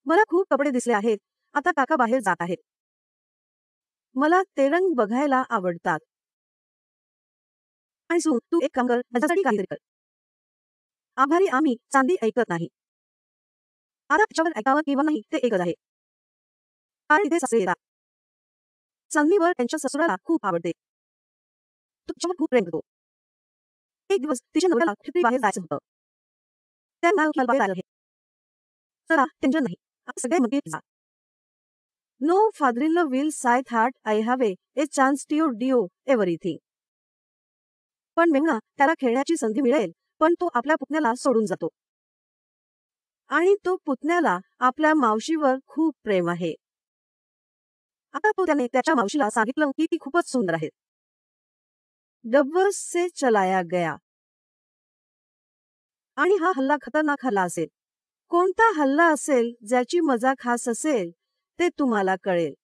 मला खूप कपडे दिसले आहेत. आता काका बाहेर जात आहेत. मला ते रंग बघायला आवडतात. आणि सू तू एक काम कर, माझ्यासाठी काहीतरी कर. आभारी आम्ही चांदी ऐकत नाही. आता त्याच्यावर ऐकावं किंवा नाही ते एकच आहे. कारण इथे सासरे येतात. चांदीवर त्यांच्या ससुराला खूप आवडते. तो तिच्यावर खूप प्रेम करतो. एक दिवस तिच्या नवऱ्याला कुठेतरी बाहेर जायचं होतं. त्यांना बाहेर जायचं आहे. चला टेन्शन नाही. आपण सगळे मग जा. No father in law will say that I have a chance to do everything. पण मेहुणा त्याला खेळण्याची संधी मिळेल, पण तो आपल्या पुतण्याला सोडून जातो. आणि तो पुतण्याला आपल्या मावशीवर खूप प्रेम आहे. आता तो त्याने त्याच्या मावशीला सांगितलं की ती खूपच सुंदर आहे. डब्बल से चलाया गया. आणि हा हल्ला खतरनाक हल्ला असेल. कोणता हल्ला असेल ज्याची मजा खास असेल ते तुम्हाला कळेल.